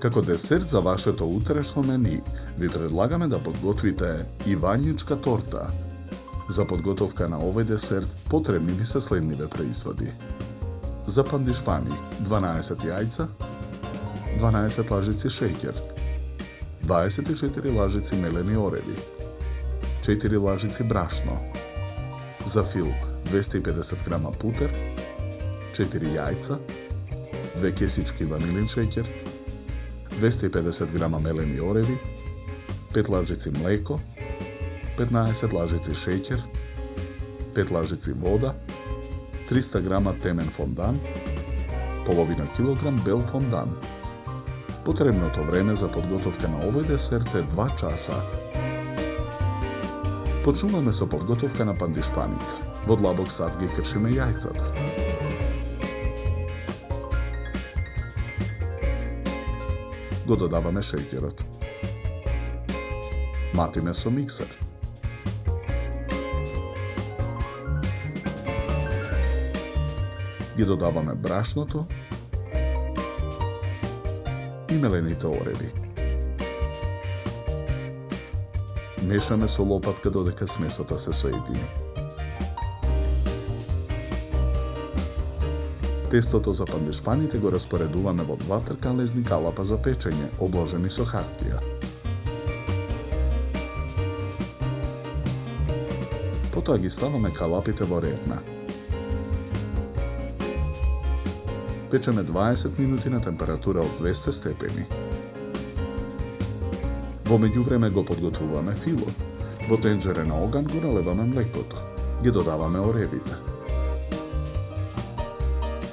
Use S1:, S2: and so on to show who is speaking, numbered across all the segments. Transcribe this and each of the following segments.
S1: Како десерт за вашето утрешно мени, ви предлагаме да подготвите ивањичка торта. За подготовка на овој десерт потребни ви се следниве производи. За пандишпани 12 јајца, 12 лажици шеќер, 24 лажици мелени ореви, 4 лажици брашно, за фил 250 грама путер, 4 јајца, 2 кесички ванилин шеќер, 250 грама мелени ореви, 5 лажици млеко, 15 лажици шеќер, 5 лажици вода, 300 грама темен фондан, половина килограм бел фондан. Потребното време за подготовка на овој десерт е 2 часа. Почнуваме со подготовка на пандишпаните. Во длабок сад ги кршиме јајцата. Го додаваме шеќерот. Матиме со миксер. Ги додаваме брашното и мелените ореви. Мешаме со лопатка додека смесата се соедини. Тестото за пандишпаните го распоредуваме во 2 тркалезни калапа за печење, обложени со хартија. Потоа ги ставаме калапите во редна. Печеме 20 минути на температура од 200 степени. Во меѓувреме го подготвуваме филот. Во тенџере на оган го налеваме млекото. Ги додаваме оревите.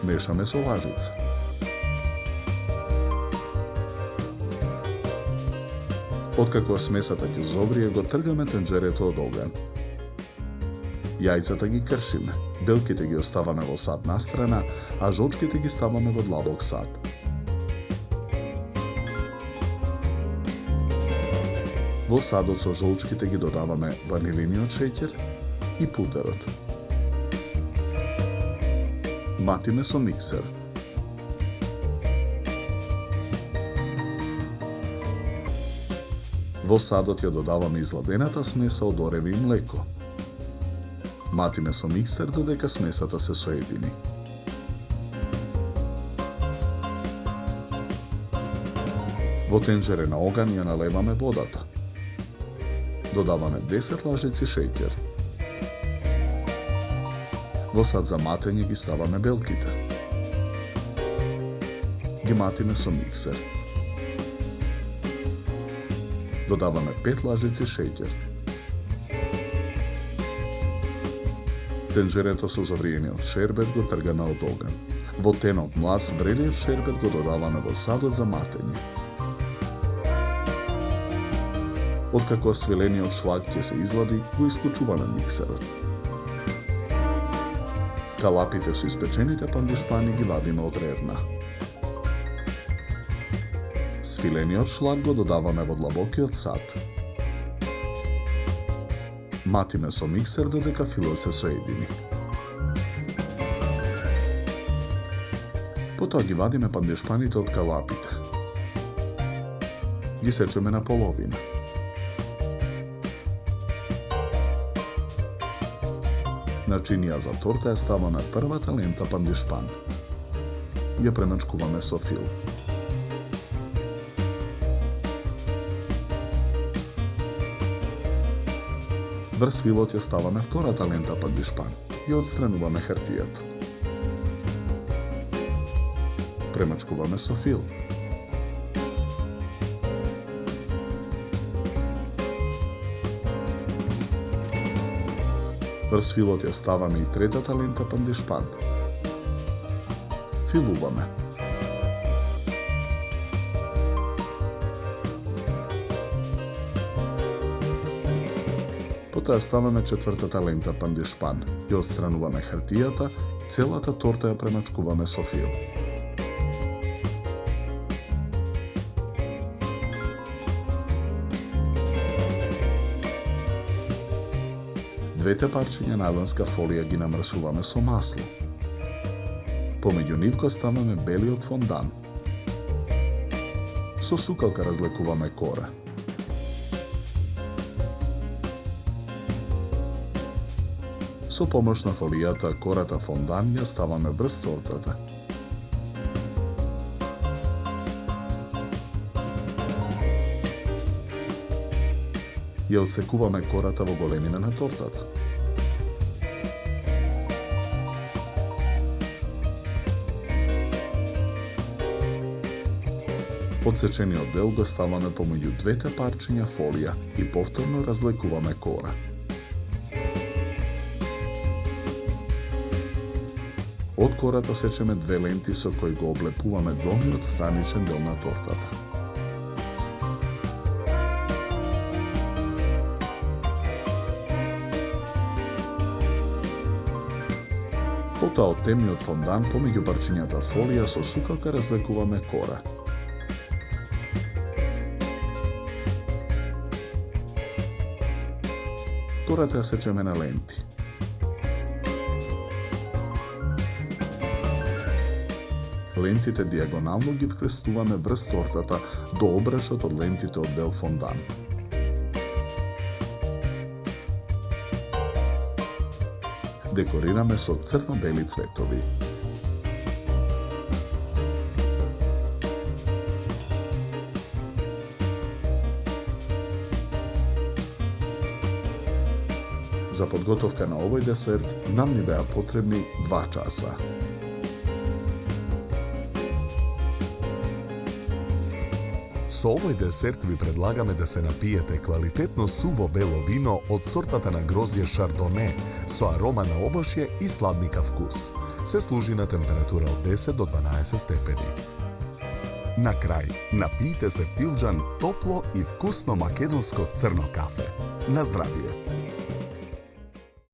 S1: Мешаме со лажица. Откако смесата ќе зоврие, го тргаме тенџерето од оган. Јајцата ги кршиме, белките ги оставаме во сад настрана, а жолчките ги ставаме во длабок сад. Во садот со жолчките ги додаваме ванилиниот шеќер и путерот. Матиме со миксер. Во садот ја додаваме изладената смеса од ореви и млеко. Матиме со миксер додека смесата се соедини. Во тенџере на оган ја налеваме водата. Додаваме 10 лажици шеќер. Во сад за матење ги ставаме белките. Ги матиме со миксер. Додаваме 5 лажици шеќер. Тенџерето со завриениот шербет го тргаме од оган. Во тенот млас врелиот шербет го додаваме во садот за матење. Откако свилениот шлаг ќе се излади, го исклучуваме миксерот. Калапите со испечените пандишпани ги вадиме од рерна. Свилениот шлаг го додаваме во длабокиот сад. Матиме со миксер додека филот се соедини. Потоа ги вадиме пандишпаните од калапите. Ги сечеме на половина. Начинија за торта ја ставаме првата лента пандишпан. Ја премачкуваме со фил. Врз филот ја ставаме втората лента пандишпан и отстрануваме хартијата. Премачкуваме со фил. Врз филот ја ставаме и третата лента пандишпан. Филуваме. Потоа ставаме четвртата лента пандишпан. Ја отстрануваме хартијата и целата торта ја премачкуваме со фил. 2 парчиња најлонска фолија ги намрсуваме со масло. Помеѓу нив го ставаме белиот фондан. Со сукалка разлекуваме кора. Со помош на фолијата, кората фондан ја ставаме врз тортата. Ја отсекуваме кората во големина на тортата. Одсечениот дел го ставаме помеѓу 2 парчиња фолија и повторно разлекуваме кора. Од кората сечеме 2 ленти со кои го облепуваме долниот страничен дел на тортата. Потоа од темниот фондан помеѓу парчињата фолија со сукалка разлекуваме кора. Кората ја сечеме на ленти. Лентите дијагонално ги вкрестуваме врз тортата до обрашот од лентите од бел фондан. Декорираме со црно-бели цветови. За подготовка на овој десерт нам ни беа потребни 2 часа.
S2: Со овој десерт ви предлагаме да се напиете квалитетно суво бело вино од сортата на грозје Шардоне со арома на овошје и сладника вкус. Се служи на температура од 10 до 12 степени. На крај, напијте се филџан топло и вкусно македонско црно кафе. На здравие!